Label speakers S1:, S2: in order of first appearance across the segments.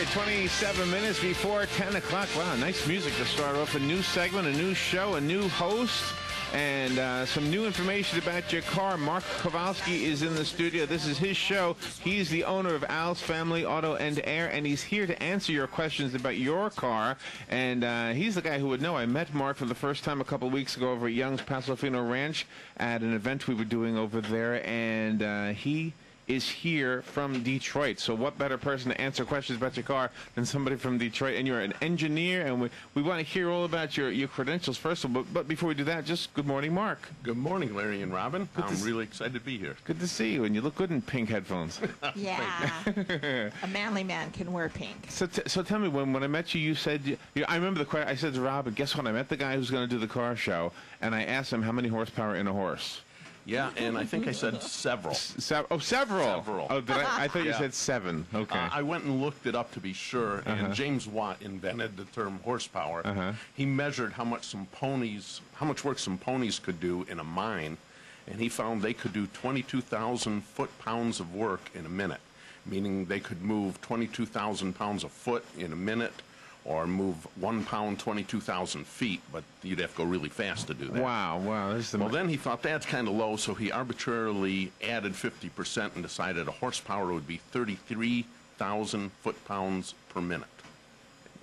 S1: right, 27 minutes before 10 o'clock. Wow, nice music to start off. A new segment, a new show, a new host, and some new information about your car. Mark Kovalsky is in the studio. This is his show. He's the owner of Al's Family Auto and Air, and he's here to answer your questions about your car. And he's the guy who would know. I met Mark for the first time a couple of weeks ago over at Young's Paso Fino Ranch at an event we were doing over there, and he is here from Detroit. So what better person to answer questions about your car than somebody from Detroit? And you're an engineer, and we want to hear all about your credentials first of all. But before we do that, just good morning, Mark.
S2: Good morning, Larry and Robin. I'm really excited to be here.
S1: Good to see you, and you look good in pink headphones.
S3: Yeah. A manly man can wear pink.
S1: So tell me, when I met you, you said, I remember the question, I said to Robin, guess what? I met the guy who's going to do the car show, and I asked him how many horsepower in a horse.
S2: Yeah, and I think I said several.
S1: Several.
S2: Several.
S1: Oh, I thought you said seven. Okay.
S2: I went and looked it up to be sure, and James Watt invented the term horsepower. He measured how much work some ponies could do in a mine, and he found they could do 22,000 foot-pounds of work in a minute, meaning they could move 22,000 pounds a foot in a minute, or move 1 pound, 22,000 feet, but you'd have to go really fast to do that.
S1: Wow.
S2: Well, then he thought that's kind of low, so he arbitrarily added 50% and decided a horsepower would be 33,000 foot-pounds per minute.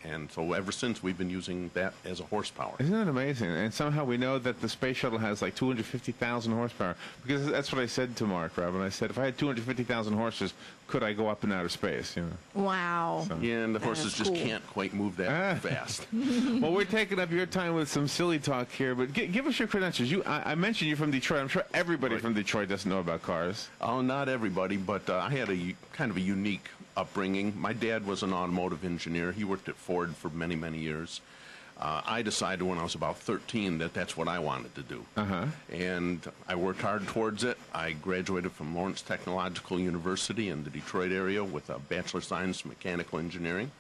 S2: And so ever since, we've been using that as a horsepower.
S1: Isn't that amazing? And somehow we know that the space shuttle has like 250,000 horsepower. Because that's what I said to Mark, Robin. I said, if I had 250,000 horses, could I go up in outer space? You know?
S3: Wow.
S1: So.
S2: Yeah, and the horses just can't quite move that fast.
S1: Well, we're taking up your time with some silly talk here, but give us your credentials. I mentioned you're from Detroit. I'm sure everybody from Detroit doesn't know about cars.
S2: Oh, not everybody, but I had a kind of a unique upbringing. My dad was an automotive engineer. He worked at Ford for many, many years. I decided when I was about 13 that that's what I wanted to do. And I worked hard towards it. I graduated from Lawrence Technological University in the Detroit area with a Bachelor of Science in Mechanical Engineering.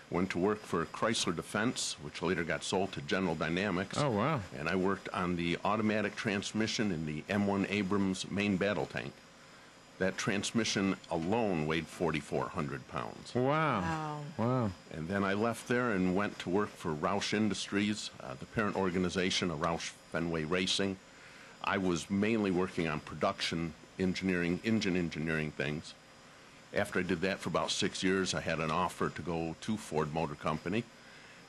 S2: Went to work for Chrysler Defense, which later got sold to General Dynamics.
S1: Oh, wow.
S2: And I worked on the automatic transmission in the M1 Abrams main battle tank. That transmission alone weighed 4,400 pounds.
S1: Wow.
S2: And then I left there and went to work for Roush Industries, the parent organization of Roush Fenway Racing. I was mainly working on production engineering, engine engineering things. After I did that for about 6 years, I had an offer to go to Ford Motor Company,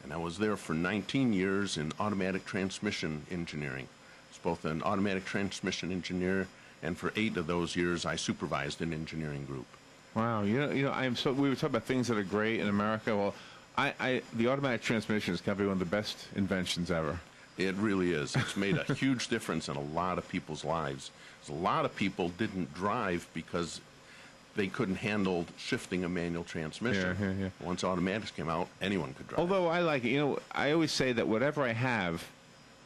S2: and I was there for 19 years in automatic transmission engineering. I was both an automatic transmission engineer, and for 8 of those years, I supervised an engineering group.
S1: Wow. We were talking about things that are great in America. Well, the automatic transmission is probably one of the best inventions ever.
S2: It really is. It's made a huge difference in a lot of people's lives. A lot of people didn't drive because they couldn't handle shifting a manual transmission.
S1: Yeah.
S2: Once automatics came out, anyone could drive.
S1: Although I like it. I always say that whatever I have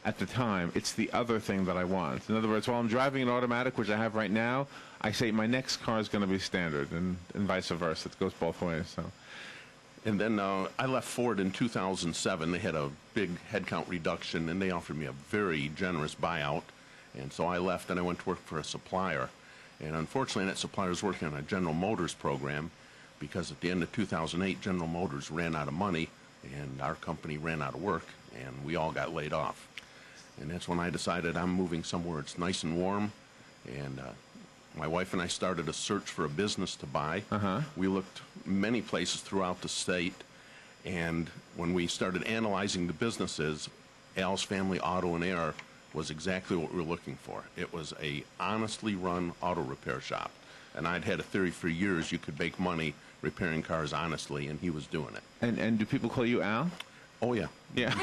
S1: at the time, it's the other thing that I want. In other words, while I'm driving an automatic, which I have right now, I say my next car is going to be standard, and vice versa. It goes both ways. So.
S2: And then I left Ford in 2007. They had a big headcount reduction, and they offered me a very generous buyout. And so I left, and I went to work for a supplier. And unfortunately, that supplier was working on a General Motors program, because at the end of 2008, General Motors ran out of money, and our company ran out of work, and we all got laid off. And that's when I decided I'm moving somewhere it's nice and warm. And my wife and I started a search for a business to buy. We looked many places throughout the state. And when we started analyzing the businesses, Al's Family Auto and Air was exactly what we were looking for. It was a honestly run auto repair shop. And I'd had a theory for years you could make money repairing cars honestly, and he was doing it.
S1: And do people call you Al?
S2: Oh, yeah.
S1: Yeah.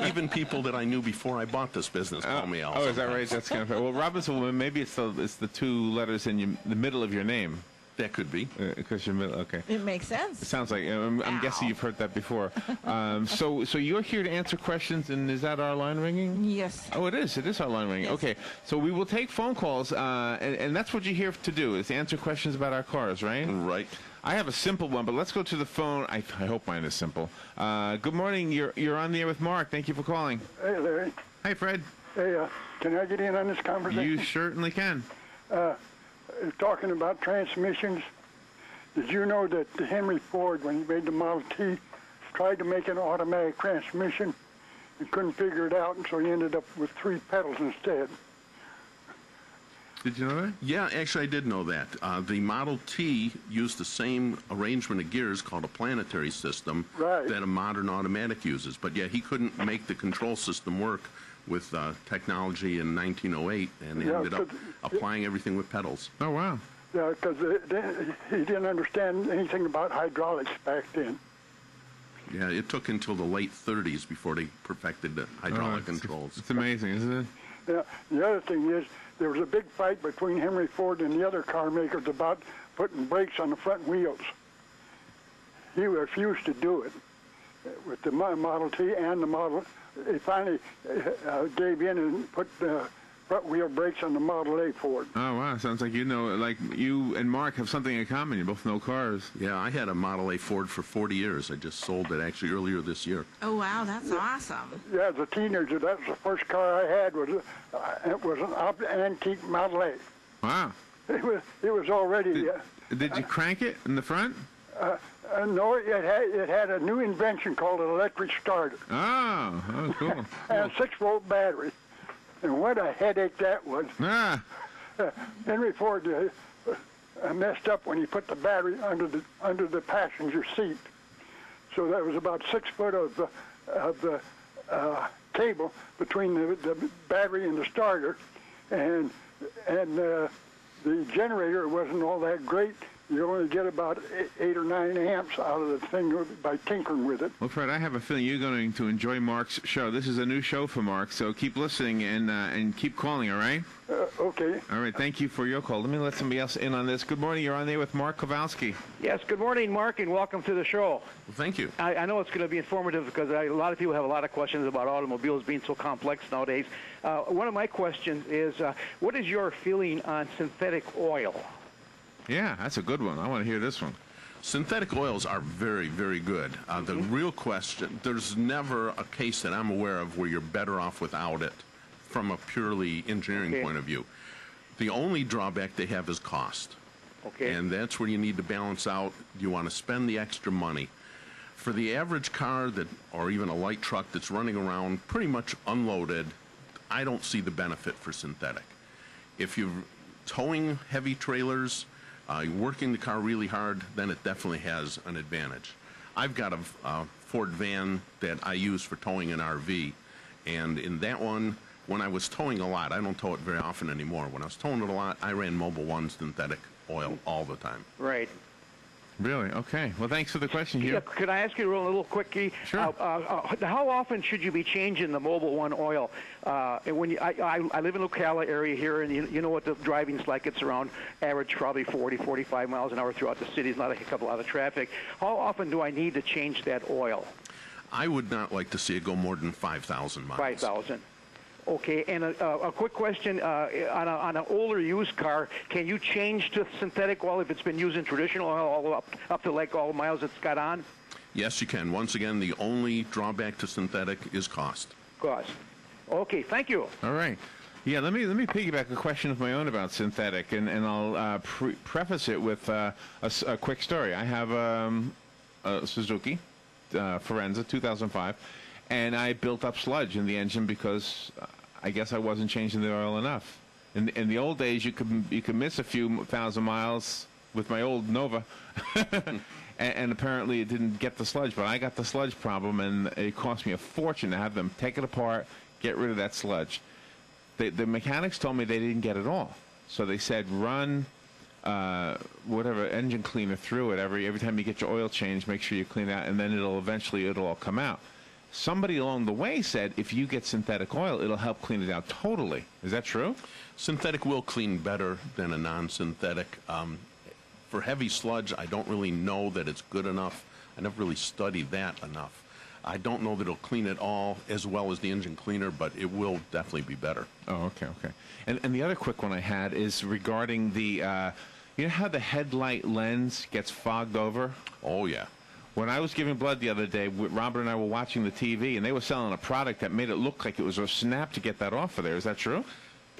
S2: Even people that I knew before I bought this business call me Al.
S1: Oh, is that right? That's kind of fair. Well, Robinson, maybe it's the 2 letters in the middle of your name.
S2: That could be.
S1: Because you're middle, okay.
S3: It makes sense.
S1: It sounds like, I'm guessing you've heard that before. So you're here to answer questions, and is that our line ringing?
S3: Yes.
S1: Oh, it is. It is our line ringing.
S3: Yes.
S1: Okay. So we will take phone calls, and that's what you're here to do, is to answer questions about our cars, right?
S2: Right.
S1: I have a simple one, but let's go to the phone. I hope mine is simple. Good morning. You're on the air with Mark. Thank you for calling.
S4: Hey, Larry.
S1: Hi, Fred.
S4: Hey, can I get in on this conversation?
S1: You certainly can.
S4: Talking about transmissions, Did you know that Henry Ford, when he made the Model T, tried to make an automatic transmission and couldn't figure it out, and so he ended up with 3 pedals instead?
S1: Did you know that?
S2: Yeah, actually, I did know that. The Model T used the same arrangement of gears called a planetary system that a modern automatic uses. But yeah, he couldn't make the control system work with technology in 1908, and ended up applying everything with pedals.
S1: Oh, wow.
S4: Yeah, because he didn't understand anything about hydraulics back then.
S2: Yeah, it took until the late 30s before they perfected the hydraulic controls.
S1: It's amazing, isn't it?
S4: Yeah, the other thing is, there was a big fight between Henry Ford and the other car makers about putting brakes on the front wheels. He refused to do it with the Model T and the Model. He finally gave in and put the front wheel brakes on the Model A Ford.
S1: Oh, wow. Sounds like like you and Mark have something in common. You both know cars.
S2: Yeah, I had a Model A Ford for 40 years. I just sold it actually earlier this year.
S3: Oh, wow, that's awesome.
S4: Yeah, as a teenager, that was the first car I had. It was an antique Model A.
S1: Wow.
S4: It was already.
S1: Did you crank it in the front?
S4: No, it had a new invention called an electric starter.
S1: Oh, cool.
S4: And a 6-volt battery. And what a headache that was.
S1: Ah.
S4: Henry Ford messed up when he put the battery under the passenger seat. So there was about 6 foot of the cable between the battery and the starter, and the generator wasn't all that great. You only get about 8 or 9 amps out of the thing by tinkering with it.
S1: Well, Fred, I have a feeling you're going to enjoy Mark's show. This is a new show for Mark, so keep listening and keep calling, all right?
S4: Okay.
S1: All right, thank you for your call. Let me let somebody else in on this. Good morning. You're on there with Mark Kovalsky.
S5: Yes, good morning, Mark, and welcome to the show.
S2: Well, thank you.
S5: I know it's going to be informative because a lot of people have a lot of questions about automobiles being so complex nowadays. One of my questions is, what is your feeling on synthetic oil?
S1: Yeah, that's a good one. I want to hear this one.
S2: Synthetic oils are very, very good. The real question, there's never a case that I'm aware of where you're better off without it from a purely engineering point of view. The only drawback they have is cost.
S5: Okay.
S2: And that's where you need to balance out. Do you want to spend the extra money? For the average car or even a light truck that's running around pretty much unloaded, I don't see the benefit for synthetic. If you're towing heavy trailers, you're working the car really hard, then it definitely has an advantage. I've got a Ford van that I use for towing an RV, and in that one, when I was towing a lot, I don't tow it very often anymore. When I was towing it a lot, I ran Mobil 1 synthetic oil all the time.
S5: Right.
S1: Really? Okay. Well, thanks for the question here.
S5: Yeah, could I ask you a little quickie?
S1: Sure.
S5: How often should you be changing the Mobil 1 oil? When I live in Ocala area here, and you know what the driving's like. It's around average probably 40, 45 miles an hour throughout the city. It's not a lot of traffic. How often do I need to change that oil?
S2: I would not like to see it go more than 5,000 miles.
S5: 5,000. Okay, and a quick question, on an older used car, can you change to synthetic oil if it's been using traditional oil all up to like all the miles it's got on?
S2: Yes, you can. Once again, the only drawback to synthetic is cost.
S5: Cost. Okay, thank you.
S1: All right. Yeah, let me piggyback a question of my own about synthetic, and I'll preface it with a quick story. I have a Suzuki Forenza 2005, and I built up sludge in the engine because I guess I wasn't changing the oil enough. In the old days, you could miss a few thousand miles with my old Nova, and apparently it didn't get the sludge. But I got the sludge problem, and it cost me a fortune to have them take it apart, get rid of that sludge. The mechanics told me they didn't get it all, so they said run whatever engine cleaner through it every time you get your oil changed. Make sure you clean it out, and then it'll all come out. Somebody along the way said if you get synthetic oil, it'll help clean it out totally. Is that true?
S2: Synthetic will clean better than a non-synthetic. For heavy sludge, I don't really know that it's good enough. I never really studied that enough. I don't know that it'll clean it all as well as the engine cleaner, but it will definitely be better.
S1: Oh, okay. And the other quick one I had is regarding the, you know how the headlight lens gets fogged over?
S2: Oh, yeah.
S1: When I was giving blood the other day, Robert and I were watching the TV, and they were selling a product that made it look like it was a snap to get that off of there. Is that true?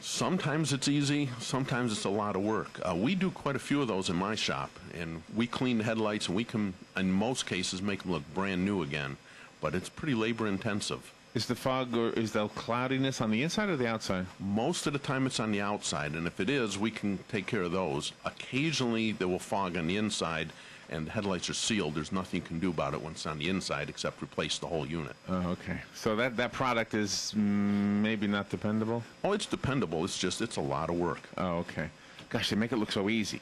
S2: Sometimes it's easy, sometimes it's a lot of work. We do quite a few of those in my shop, and we clean the headlights, and we can, in most cases, make them look brand new again. But it's pretty labor intensive.
S1: Is the fog or is the cloudiness on the inside or the outside?
S2: Most of the time it's on the outside, and if it is, we can take care of those. Occasionally there will fog on the inside, and the headlights are sealed. There's nothing you can do about it when it's on the inside except replace the whole unit.
S1: Oh, okay. So that product is maybe not dependable?
S2: Oh, it's dependable. It's just, it's a lot of work.
S1: Oh, okay. Gosh, they make it look so easy.